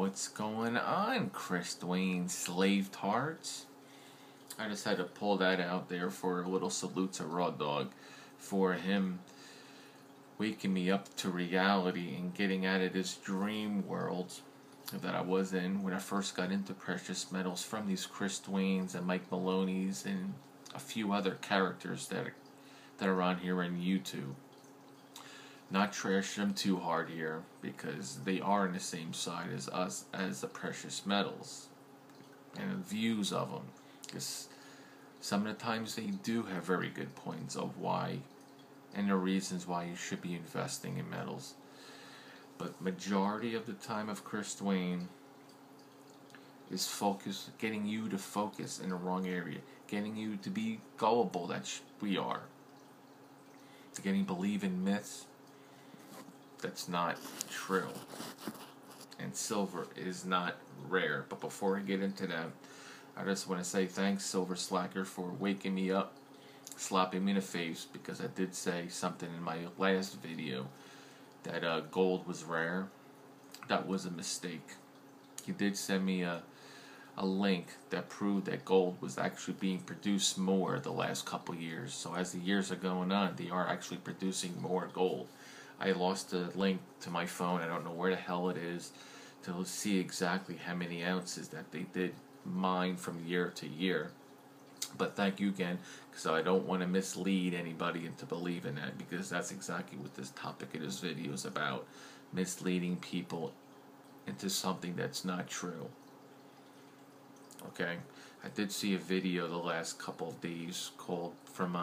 What's going on, Chris Duane, Slaved Hearts? I just had to pull that out there for a little salute to Raw Dog for him waking me up to reality and getting out of this dream world that I was in when I first got into precious metals from these Chris Duanes and Mike Maloney's and a few other characters that are on here on YouTube. Not trash them too hard here because they are on the same side as us as the precious metals and the views of them. Because some of the times they do have very good points of why and the reasons why you should be investing in metals. But majority of the time of Chris Duane is getting you to focus in the wrong area, getting you to be gullible that we are, getting believe in myths. That's not true. And silver is not rare. But before I get into that, I just want to say thanks, Silver Slacker, for waking me up, slapping me in the face, because I did say something in my last video that gold was rare. That was a mistake. He did send me a link that proved that gold was actually being produced more the last couple years. So as the years are going on, they are actually producing more gold. I lost the link to my phone. I don't know where the hell it is to see exactly how many ounces that they did mine from year to year. But thank you again, because I don't want to mislead anybody into believing that, because that's exactly what this topic of this video is about. Misleading people into something that's not true. Okay? I did see a video the last couple of days called from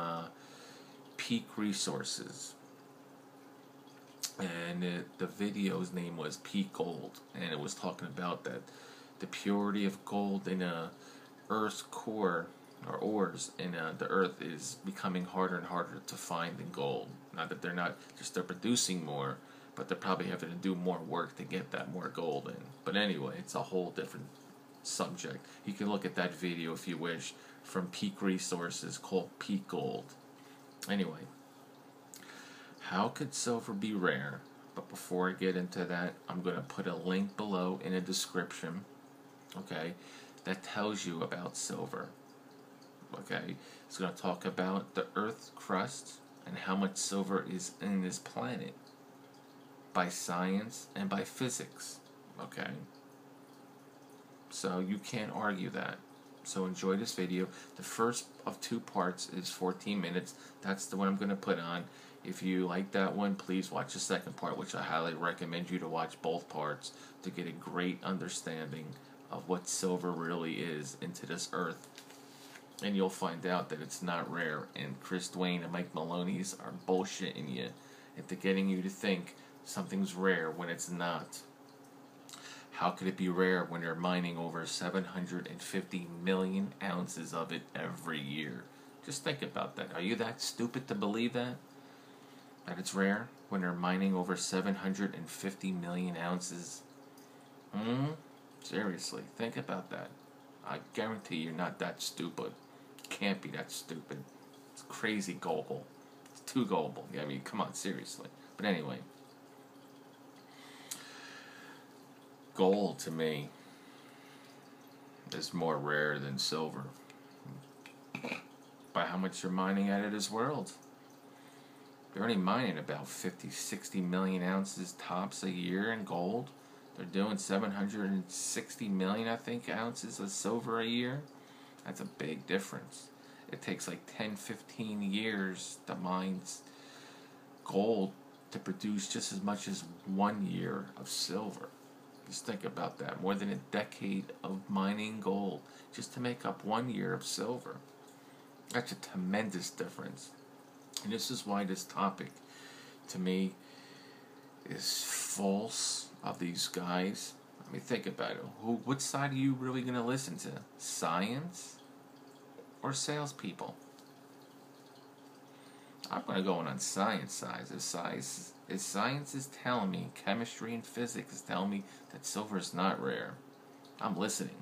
Peak Resources. And the video's name was Peak Gold, and it was talking about that the purity of gold in Earth's core or ores in the Earth is becoming harder and harder to find than gold. Not that they're producing more, but they're probably having to do more work to get that more gold in. But anyway, it's a whole different subject. You can look at that video if you wish from Peak Resources called Peak Gold. Anyway. How could silver be rare? But before I get into that, I'm going to put a link below in a description, okay, that tells you about silver. Okay, it's going to talk about the Earth's crust and how much silver is in this planet by science and by physics, okay? So you can't argue that. So enjoy this video. The first of 2 parts is 14 minutes. That's the one I'm going to put on. If you like that one, please watch the second part, which I highly recommend you to watch both parts to get a great understanding of what silver really is into this earth. And you'll find out that it's not rare, and Chris Duane and Mike Maloney's are bullshitting you into getting you to think something's rare when it's not. How could it be rare when they're mining over 750 million ounces of it every year? Just think about that. Are you that stupid to believe that? That it's rare when they're mining over 750 million ounces? Seriously, think about that. I guarantee you're not that stupid. Can't be that stupid. It's crazy gullible. It's too gullible. Yeah, I mean, come on, seriously. But anyway. Gold, to me, is more rare than silver. By how much they're mining out of this world. They're only mining about 50, 60 million ounces tops a year in gold. They're doing 760 million, I think, ounces of silver a year. That's a big difference. It takes like 10, 15 years to mine gold to produce just as much as 1 year of silver. Just think about that. More than a decade of mining gold just to make up 1 year of silver. That's a tremendous difference. And this is why this topic, to me, is false of these guys. I mean, think about it. What side are you really going to listen to? Science or salespeople? I'm going to go on science side. If science is telling me, chemistry and physics is telling me that silver is not rare, I'm listening.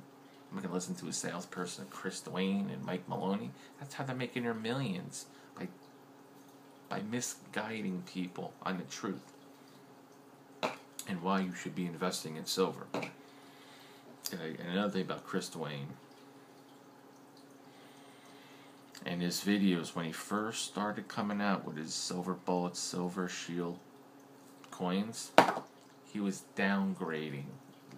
I'm not going to listen to a salesperson, Chris Duane and Mike Maloney. That's how they're making their millions, by misguiding people on the truth and why you should be investing in silver. Okay, and another thing about Chris Duane. And his videos, when he first started coming out with his silver bullets, silver shield coins, he was downgrading,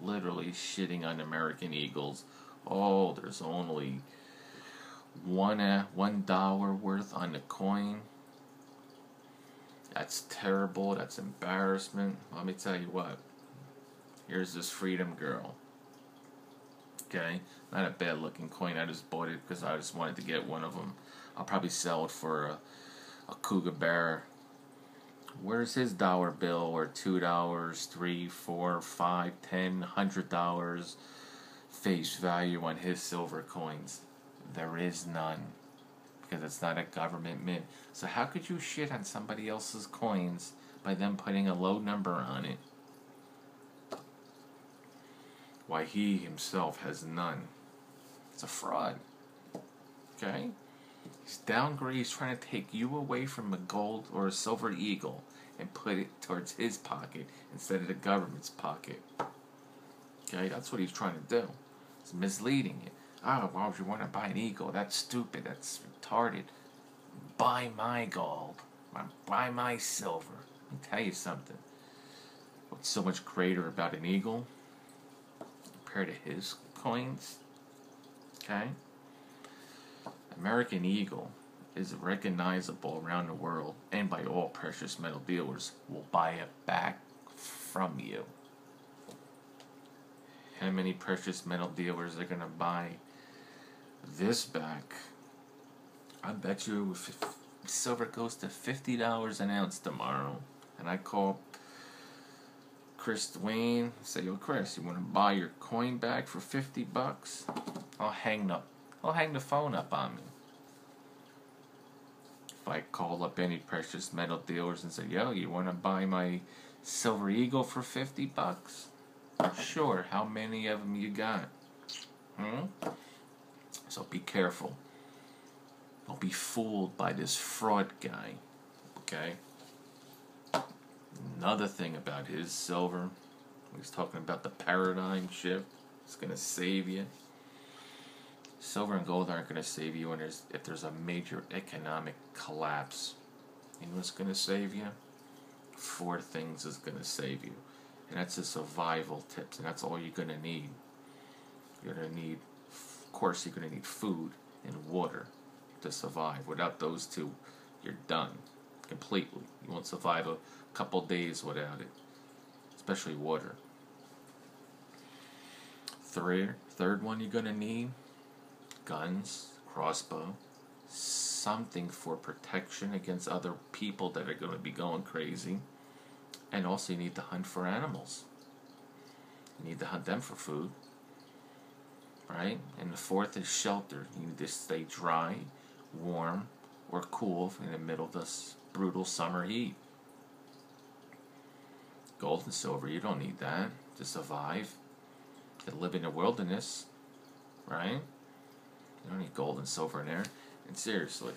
literally shitting on American Eagles. Oh, there's only $1 worth on the coin. That's terrible. That's embarrassment. Let me tell you what. Here's this Freedom Girl. Okay, not a bad looking coin. I just bought it because I just wanted to get one of them. I'll probably sell it for a cougar bear. Where's his dollar bill or $2, $3, $4, $5, $10, $100 face value on his silver coins? There is none, because it's not a government mint. So how could you shit on somebody else's coins by them putting a low number on it? Why he himself has none. It's a fraud. Okay? He's downgrading. He's trying to take you away from a gold or a silver eagle and put it towards his pocket instead of the government's pocket. Okay? That's what he's trying to do. He's misleading you. Oh, why would you want to buy an eagle? That's stupid. That's retarded. Buy my gold. Buy my silver. Let me tell you something. What's so much greater about an eagle compared to his coins? Okay? American Eagle is recognizable around the world, and by all precious metal dealers will buy it back from you. How many precious metal dealers are going to buy this back? I bet you if silver goes to $50 an ounce tomorrow, and I call Chris Duane and say, "Yo, Chris, you want to buy your coin back for $50?" I'll hang the phone up on me. If I call up any precious metal dealers and say, "Yo, you want to buy my silver eagle for $50?" Sure. How many of them you got? So be careful. Don't be fooled by this fraud guy. Okay? Another thing about his silver, he's talking about the paradigm shift. It's going to save you. Silver and gold aren't going to save you if there's a major economic collapse. You know what's going to save you? 4 things is going to save you. And that's the survival tips, and that's all you're going to need. You're going to need, of course, you're going to need food and water to survive. Without those 2, you're done completely. You won't survive a couple days without it, especially water. Third one you're going to need, guns, crossbow, something for protection against other people that are going to be going crazy. And also you need to hunt for animals. You need to hunt them for food. Right? And the 4th is shelter. You need to stay dry, warm, or cool in the middle of this brutal summer heat. Gold and silver, you don't need that to survive. To live in the wilderness. Right? You don't need gold and silver in there. And seriously,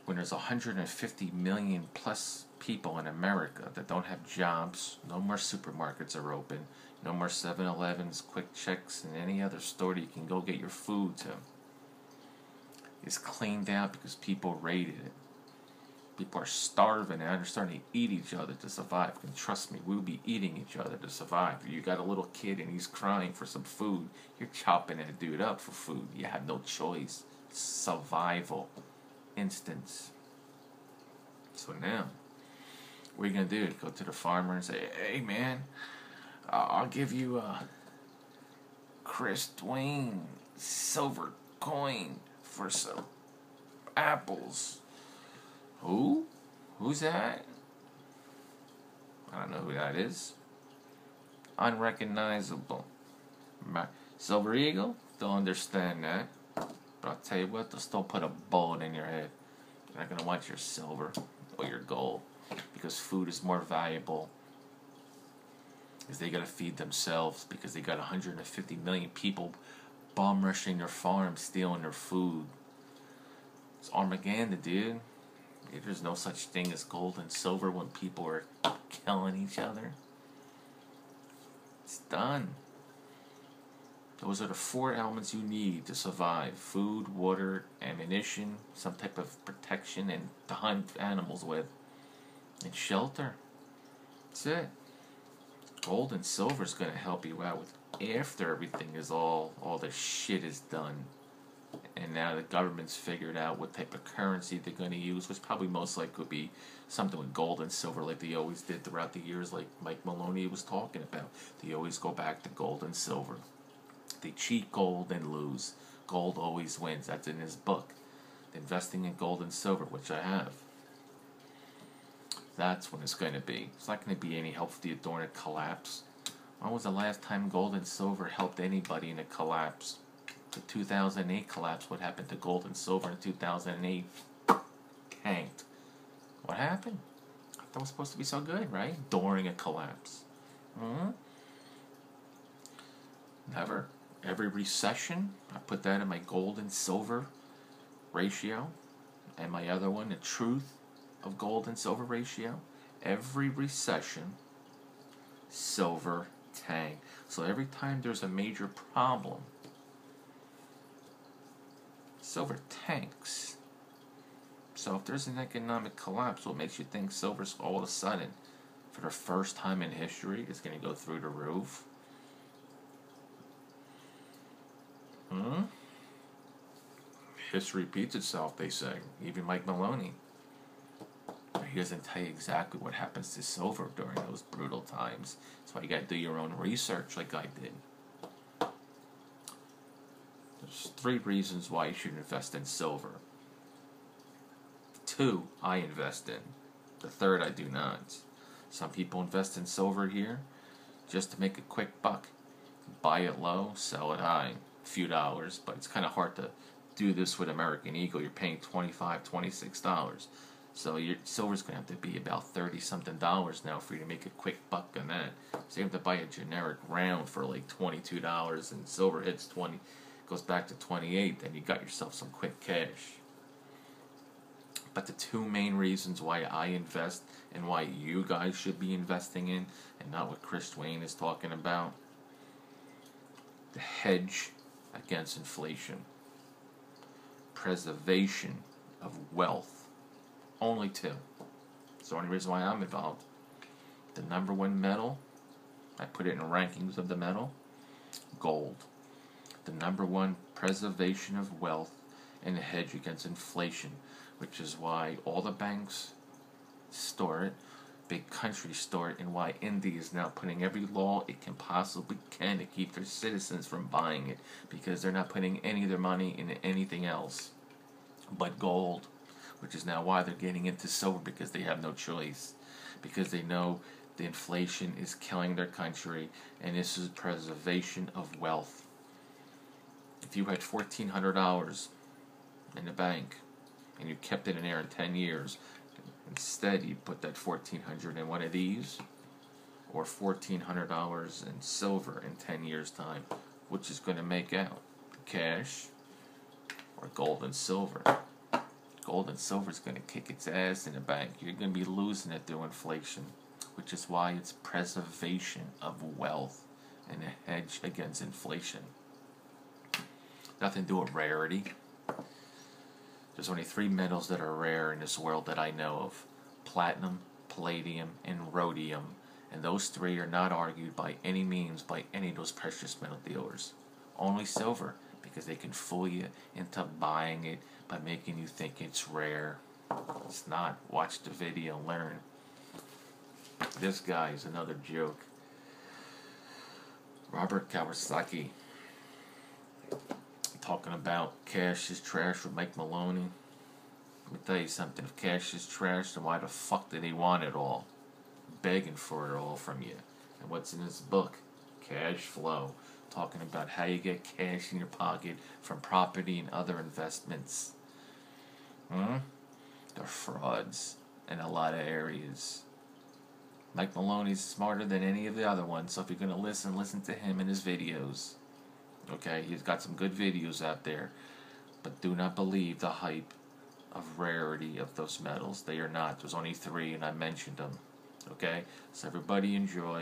when there's 150 million plus people in America that don't have jobs, no more supermarkets are open, no more 7-Elevens, Quick Checks, and any other store that you can go get your food to. It's cleaned out because people raided it. People are starving and they're starting to eat each other to survive. And trust me, we'll be eating each other to survive. You got a little kid and he's crying for some food. You're chopping that dude up for food. You have no choice. Survival instance. So now, what are you going to do? Go to the farmer and say, "Hey man, I'll give you a Chris Duane silver coin for some apples." Who? Who's that? I don't know who that is. Unrecognizable. Silver Eagle? Don't understand that. But I'll tell you what, they'll still put a bullet in your head. You're not going to want your silver or your gold. Because food is more valuable. Because they got to feed themselves. Because they got 150 million people bomb rushing their farms, stealing their food. It's Armageddon, dude. There's no such thing as gold and silver when people are killing each other. It's done. Those are the 4 elements you need to survive: food, water, ammunition, some type of protection, and to hunt animals with, and shelter. That's it. Gold and silver is going to help you out with after everything is all the shit is done. And now the government's figured out what type of currency they're going to use, which probably most likely would be something with gold and silver like they always did throughout the years, like Mike Maloney was talking about. They always go back to gold and silver. They cheat gold and lose. Gold always wins. That's in his book. Investing in gold and silver, which I have. That's when it's going to be. It's not going to be any help for you during a collapse. When was the last time gold and silver helped anybody in a collapse? The 2008 collapse. What happened to gold and silver in 2008? Tanked. What happened? I thought it was supposed to be so good, right? During a collapse. Never. Every recession, I put that in my gold and silver ratio. And my other one, the truth of gold and silver ratio. Every recession, silver tanked. So every time there's a major problem, silver tanks. So if there's an economic collapse, what makes you think silver's all of a sudden, for the first time in history, is going to go through the roof? History repeats itself, they say. Even Mike Maloney. He doesn't tell you exactly what happens to silver during those brutal times. That's why you got to do your own research like I did. There's 3 reasons why you should invest in silver. 2 I invest in. The 3rd I do not. Some people invest in silver here just to make a quick buck. Buy it low, sell it high. A few dollars, but it's kind of hard to do this with American Eagle. You're paying $25, $26. So your silver's going to have to be about $30-something now for you to make a quick buck on that. So you have to buy a generic round for like $22, and silver hits 20, goes back to 28, then you got yourself some quick cash. But the 2 main reasons why I invest and why you guys should be investing in, and not what Chris Duane is talking about, the hedge against inflation, preservation of wealth. Only 2. It's the only reason why I'm involved. The number 1 metal, I put it in rankings of the metal, gold. The number 1 preservation of wealth and a hedge against inflation, which is why all the banks store it, big countries store it, and why India is now putting every law it can possibly to keep their citizens from buying it, because they're not putting any of their money into anything else but gold. Which is now why they're getting into silver, because they have no choice. Because they know the inflation is killing their country, and this is preservation of wealth. If you had $1,400 in the bank, and you kept it in there in 10 years, instead you put that $1,400 in one of these, or $1,400 in silver in 10 years' time, which is going to make out cash or gold and silver. Gold and silver is going to kick its ass in the bank. You're going to be losing it through inflation, which is why it's preservation of wealth and a hedge against inflation. Nothing to do with rarity. There's only 3 metals that are rare in this world that I know of: platinum, palladium, and rhodium. And those 3 are not argued by any means by any of those precious metal dealers. Only silver, because they can fool you into buying it by making you think it's rare. It's not. Watch the video and learn. This guy is another joke. Robert Kawasaki, talking about cash is trash with Mike Maloney. Let me tell you something. If cash is trash, then why the fuck do they want it all? Begging for it all from you. And what's in this book? Cash flow. Talking about how you get cash in your pocket from property and other investments. They're frauds in a lot of areas. Mike Maloney's smarter than any of the other ones, so if you're going to listen to him in his videos. Okay, he's got some good videos out there. But do not believe the hype of rarity of those metals. They are not. There's only 3, and I mentioned them. Okay, so everybody enjoy.